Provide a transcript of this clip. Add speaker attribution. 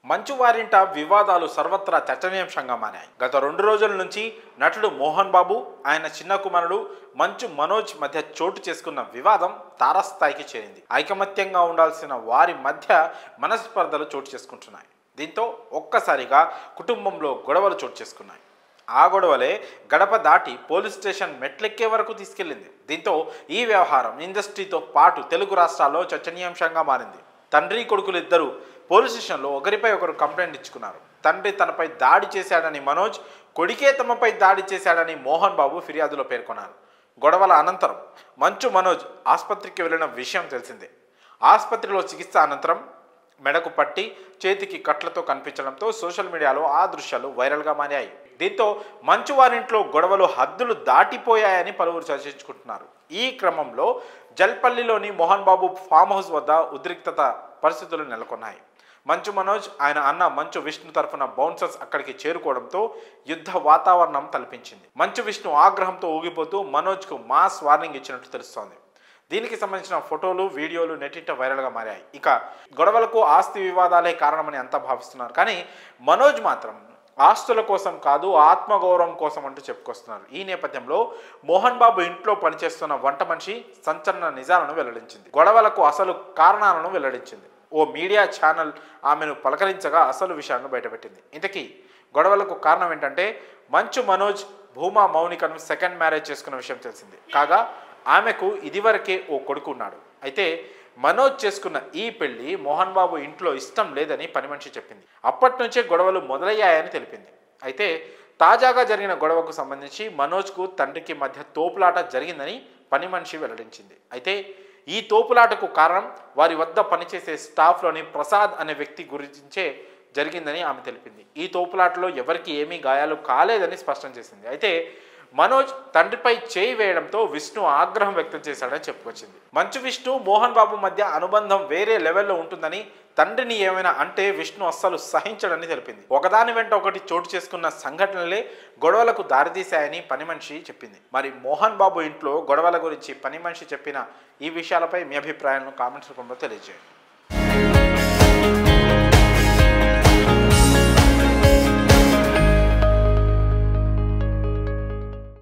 Speaker 1: మంచు వారింట వివాదాలు సర్వత్రా చర్చనీయాంశంగా మారాయి. గత 2 రోజుల నుంచి నటుడు మోహన్ బాబు, ఆయన చిన్న కుమారుడు మంచు మనోజ్ మధ్య చోటు చేసుకున్న వివాదం తారస్థాయికి చేరింది. ఐకమత్యంగా ఉండాల్సిన వారి మధ్య మనస్పర్ధలు చోటు చేసుకుంటున్నాయి. దీంతో ఒక్కసారిగా కుటుంబంలో గొడవలు చోటు చేసుకున్నాయి. ఆ గొడవలే గడప దాటి పోలీస్ స్టేషన్ మెట్లెక్కే వరకు తీసుకెళ్లింది. దీంతో ఈ వ్యవహారం ఇండస్ట్రీతో పాటు తెలుగు రాష్ట్రాల్లో చర్చనీయాంశంగా మారింది. తండ్రి కొడుకులు ఇద్దరు పోలీస్ స్టేషన్లో ఒకరిపై ఒకరు కంప్లైంట్ ఇచ్చుకున్నారు. తండ్రి తనపై దాడి చేశాడని మనోజ్, కొడుకే తమపై దాడి చేశాడని మోహన్ బాబు ఫిర్యాదులో పేర్కొన్నారు. గొడవల అనంతరం మంచు మనోజ్ ఆసుపత్రికి వెళ్లిన విషయం తెలిసిందే. ఆసుపత్రిలో చికిత్స అనంతరం మెడకు పట్టి చేతికి కట్లతో కనిపించడంతో సోషల్ మీడియాలో ఆ దృశ్యాలు వైరల్గా మారాయి. దీంతో మంచు వారింట్లో గొడవలు హద్దులు దాటిపోయాయని పలువురు చర్చించుకుంటున్నారు. ఈ క్రమంలో జల్పల్లిలోని మోహన్ బాబు ఫామ్ హౌస్ వద్ద ఉద్రిక్తత పరిస్థితులు నెలకొన్నాయి. మంచు మనోజ్, ఆయన అన్న మంచు విష్ణు తరఫున బౌన్సర్స్ అక్కడికి చేరుకోవడంతో యుద్ధ వాతావరణం తలపించింది. మంచు విష్ణు ఆగ్రహంతో ఊగిపోతూ మనోజ్కు మాస్ వార్నింగ్ ఇచ్చినట్టు తెలుస్తోంది. దీనికి సంబంధించిన ఫోటోలు, వీడియోలు నెట్టింట వైరల్గా మారాయి. ఇక గొడవలకు ఆస్తి వివాదాలే కారణమని అంతా భావిస్తున్నారు. కానీ మనోజ్ మాత్రం ఆస్తుల కోసం కాదు, ఆత్మగౌరవం కోసం అంటూ చెప్పుకొస్తున్నారు. ఈ నేపథ్యంలో మోహన్ బాబు ఇంట్లో పనిచేస్తున్న వంట మనిషి సంచలన నిజాలను వెల్లడించింది. గొడవలకు అసలు కారణాలను వెల్లడించింది. ఓ మీడియా ఛానల్ ఆమెను పలకరించగా అసలు విషయాలను బయటపెట్టింది. ఇంతకీ గొడవలకు కారణం ఏంటంటే మంచు మనోజ్ భూమా మౌనికను సెకండ్ మ్యారేజ్ చేసుకున్న విషయం తెలిసింది. కాగా ఆమెకు ఇదివరకే ఓ కొడుకు ఉన్నాడు. అయితే మనోజ్ చేసుకున్న ఈ పెళ్లి మోహన్ బాబు ఇంట్లో ఇష్టం లేదని పని మనిషి చెప్పింది. అప్పటి నుంచే గొడవలు మొదలయ్యాయని తెలిపింది. అయితే తాజాగా జరిగిన గొడవకు సంబంధించి మనోజ్కు తండ్రికి మధ్య తోపులాట జరిగిందని పని మనిషి వెల్లడించింది. అయితే ఈ తోపులాటకు కారణం వారి వద్ద పనిచేసే స్టాఫ్లోని ప్రసాద్ అనే వ్యక్తి గురించే జరిగిందని ఆమె తెలిపింది. ఈ తోపులాటలో ఎవరికి ఏమీ గాయాలు కాలేదని స్పష్టం చేసింది. అయితే మనోజ్ తండ్రిపై చేయి వేయడంతో విష్ణు ఆగ్రహం వ్యక్తం చేశాడని చెప్పుకొచ్చింది. మంచు విష్ణు, మోహన్ బాబు మధ్య అనుబంధం వేరే లెవెల్లో ఉంటుందని, తండ్రిని ఏమైనా అంటే విష్ణు అస్సలు సహించడని తెలిపింది. ఒకదాని వెంట ఒకటి చోటు చేసుకున్న సంఘటనలే గొడవలకు దారితీశాయని పని మనిషి చెప్పింది. మరి మోహన్ బాబు ఇంట్లో గొడవల గురించి పని మనిషి చెప్పిన ఈ విషయాలపై మీ అభిప్రాయాలను కామెంట్స్ రూపంలో తెలియజేయండి.